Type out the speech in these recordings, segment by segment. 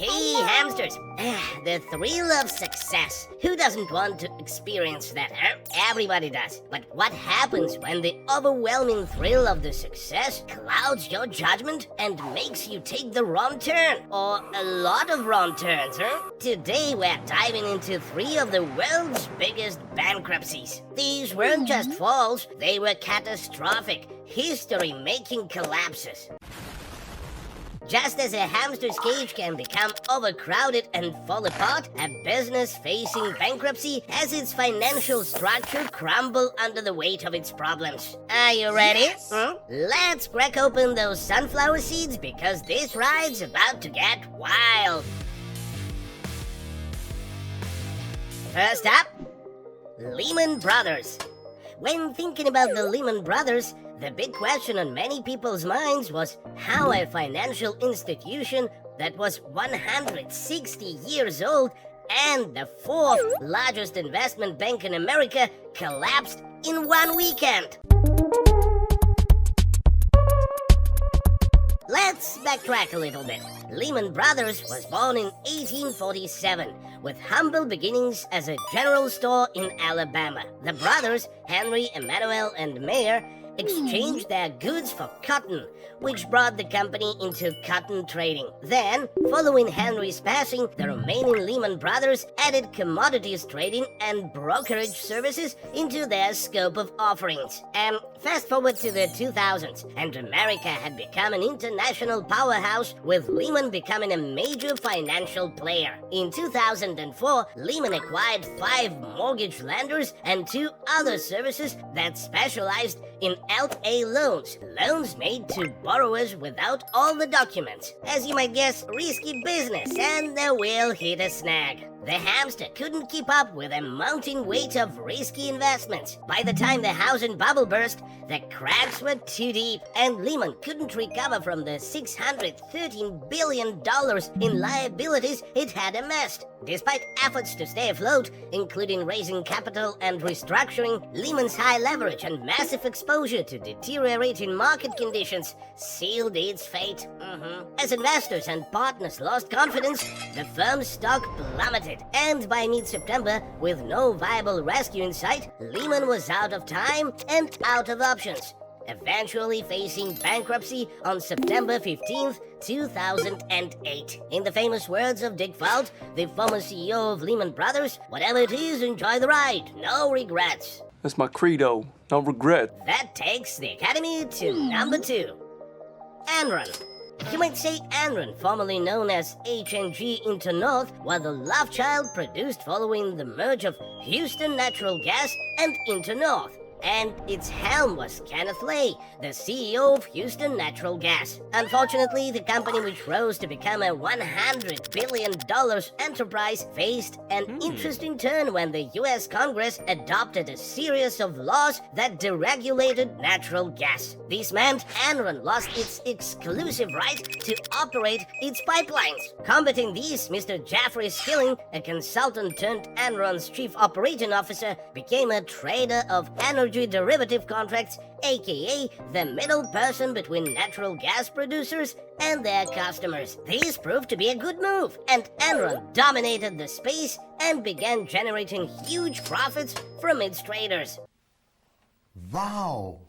Hey, hamsters! The thrill of success. Who doesn't want to experience that, huh? Everybody does. But what happens when the overwhelming thrill of the success clouds your judgment and makes you take the wrong turn? Or a lot of wrong turns, huh? Today we're diving into 3 of the world's biggest bankruptcies. These weren't just falls, they were catastrophic, history-making collapses. Just as a hamster's cage can become overcrowded and fall apart, a business facing bankruptcy has its financial structure crumble under the weight of its problems. Are you ready? Yes. Let's crack open those sunflower seeds because this ride's about to get wild. First up, Leman Brothers. When thinking about the Leman Brothers, the big question on many people's minds was how a financial institution that was 160 years old and the 4th largest investment bank in America collapsed in one weekend. Let's backtrack a little bit. Leman Brothers was born in 1847 with humble beginnings as a general store in Alabama. The brothers, Henry, Emmanuel, and Mayer, exchanged their goods for cotton, which brought the company into cotton trading. Then, following Henry's passing, the remaining Leman Brothers added commodities trading and brokerage services into their scope of offerings. And fast forward to the 2000s, and America had become an international powerhouse, with Leman becoming a major financial player. In 2004, Leman acquired 5 mortgage lenders and 2 other services that specialized in Alt-A loans made to borrowers without all the documents. As you might guess, risky business, and the wheel hit a snag. The hamster couldn't keep up with a mounting weight of risky investments. By the time the housing bubble burst, the cracks were too deep, and Leman couldn't recover from the $613 billion in liabilities it had amassed. Despite efforts to stay afloat, including raising capital and restructuring, Leman's high leverage and massive exposure to deteriorating market conditions sealed its fate. As investors and partners lost confidence, the firm's stock plummeted. And by mid-September, with no viable rescue in sight, Leman was out of time and out of options, eventually facing bankruptcy on September 15th, 2008. In the famous words of Dick Falt, the former CEO of Leman Brothers, whatever it is, enjoy the ride, no regrets. That's my credo, no regret. That takes the Academy to number 2. Enron. You might say Enron, formerly known as HNG Internorth, was the love child produced following the merge of Houston Natural Gas and Internorth. And its helm was Kenneth Lay, the CEO of Houston Natural Gas. Unfortunately, the company, which rose to become a $100 billion enterprise, faced an interesting turn when the U.S. Congress adopted a series of laws that deregulated natural gas. This meant Enron lost its exclusive right to operate its pipelines. Combating these, Mr. Jeffrey Skilling, a consultant turned Enron's chief operating officer, became a trader of energy derivative contracts, aka the middle person between natural gas producers and their customers. This proved to be a good move, and Enron dominated the space and began generating huge profits from its traders. Wow!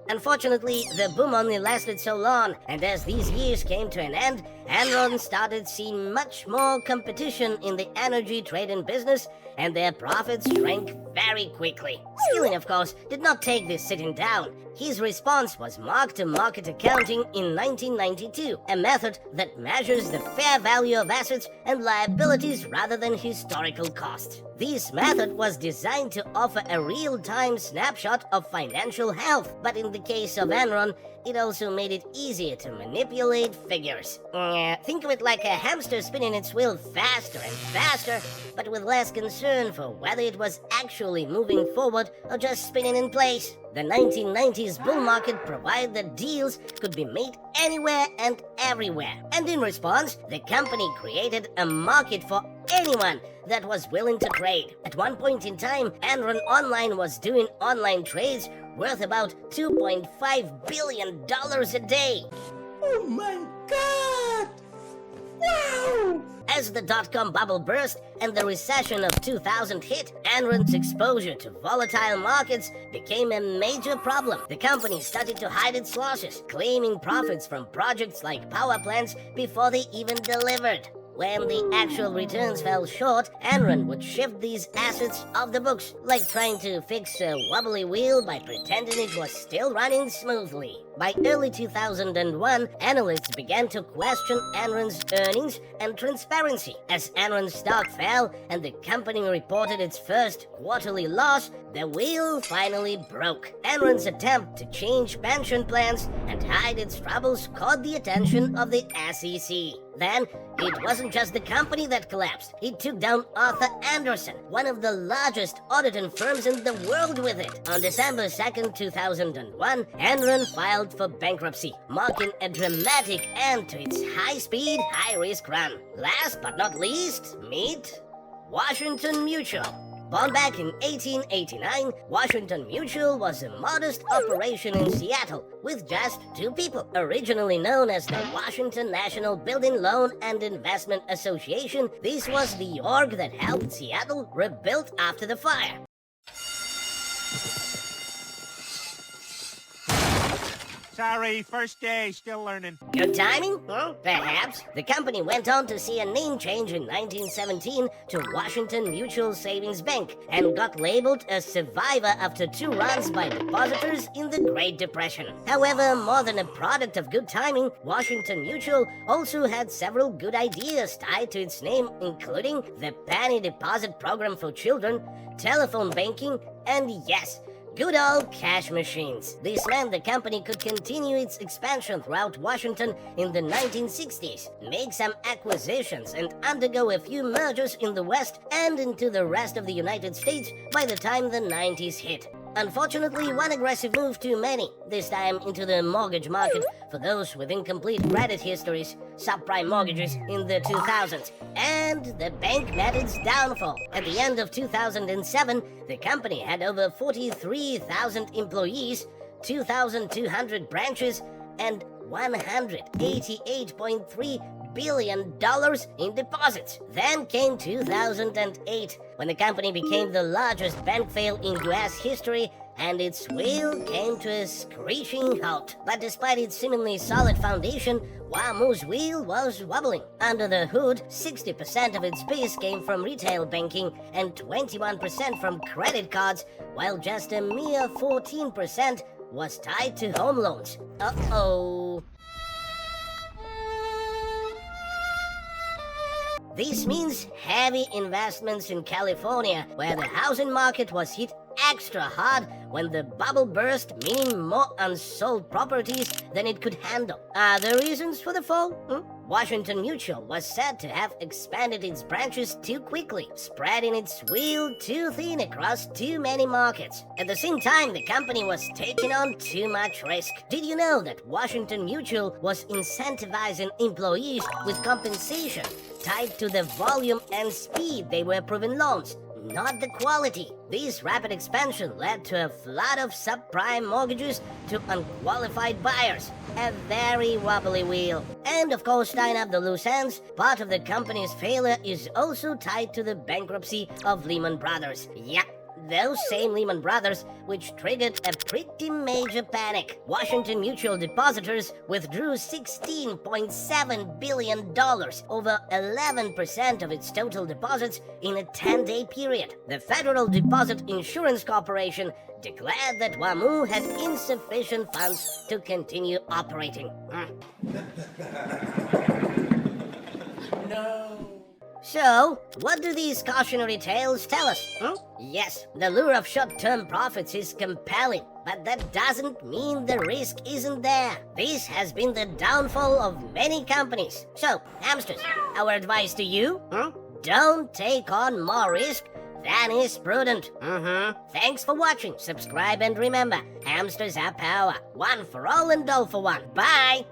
Unfortunately, the boom only lasted so long, and as these years came to an end, Enron started seeing much more competition in the energy trading business, and their profits shrank very quickly. Skilling, of course, did not take this sitting down. His response was mark-to-market accounting in 1992, a method that measures the fair value of assets and liabilities rather than historical costs. This method was designed to offer a real-time snapshot of financial health, but in the case of Enron, it also made it easier to manipulate figures. Think of it like a hamster spinning its wheel faster and faster, but with less concern for whether it was actually moving forward or just spinning in place. The 1990s bull market provided that deals could be made anywhere and everywhere. And in response, the company created a market for anyone that was willing to trade. At one point in time, Enron Online was doing online trades worth about $2.5 billion a day. Oh my God! As the dot-com bubble burst and the recession of 2000 hit, Enron's exposure to volatile markets became a major problem. The company started to hide its losses, claiming profits from projects like power plants before they even delivered. When the actual returns fell short, Enron would shift these assets off the books, like trying to fix a wobbly wheel by pretending it was still running smoothly. By early 2001, analysts began to question Enron's earnings and transparency. As Enron's stock fell and the company reported its first quarterly loss, the wheel finally broke. Enron's attempt to change pension plans and hide its troubles caught the attention of the SEC. Then, it wasn't just the company that collapsed. It took down Arthur Andersen, one of the largest auditing firms in the world, with it. On December 2nd, 2001, Enron filed for bankruptcy, marking a dramatic end to its high-speed, high-risk run. Last but not least, meet Washington Mutual. Born back in 1889, Washington Mutual was a modest operation in Seattle with just 2 people. Originally known as the Washington National Building Loan and Investment Association, this was the org that helped Seattle rebuild after the fire. Sorry, first day, still learning. Good timing? Perhaps. The company went on to see a name change in 1917 to Washington Mutual Savings Bank and got labeled a survivor after 2 runs by depositors in the Great Depression. However, more than a product of good timing, Washington Mutual also had several good ideas tied to its name, including the penny deposit program for children, telephone banking, and yes, good old cash machines. This meant the company could continue its expansion throughout Washington in the 1960s, make some acquisitions, and undergo a few mergers in the West and into the rest of the United States by the time the 90s hit. Unfortunately, one aggressive move too many, this time into the mortgage market for those with incomplete credit histories, subprime mortgages in the 2000s, and the bank met its downfall. At the end of 2007, the company had over 43,000 employees, 2,200 branches, and $188.3 billion in deposits. Then came 2008, when the company became the largest bank fail in US history, and its wheel came to a screeching halt. But despite its seemingly solid foundation, WAMU's wheel was wobbling. Under the hood, 60% of its biz came from retail banking and 21% from credit cards, while just a mere 14% was tied to home loans. Uh-oh. This means heavy investments in California, where the housing market was hit extra hard when the bubble burst, meaning more unsold properties than it could handle. Are there reasons for the fall? Washington Mutual was said to have expanded its branches too quickly, spreading its wheel too thin across too many markets. At the same time, the company was taking on too much risk. Did you know that Washington Mutual was incentivizing employees with compensation tied to the volume and speed they were approving loans, not the quality? This rapid expansion led to a flood of subprime mortgages to unqualified buyers. A very wobbly wheel. And of course, tying up the loose ends, part of the company's failure is also tied to the bankruptcy of Leman Brothers. Yep, those same Leman Brothers, which triggered a pretty major panic. Washington Mutual depositors withdrew $16.7 billion, over 11% of its total deposits, in a 10-day period. The Federal Deposit Insurance Corporation declared that WAMU had insufficient funds to continue operating. No. So, what do these cautionary tales tell us? Yes, the lure of short-term profits is compelling, but that doesn't mean the risk isn't there. This has been the downfall of many companies. So, hamsters, our advice to you? Don't take on more risk than is prudent. Thanks for watching. Subscribe and remember, hamsters are power. One for all and all for one. Bye!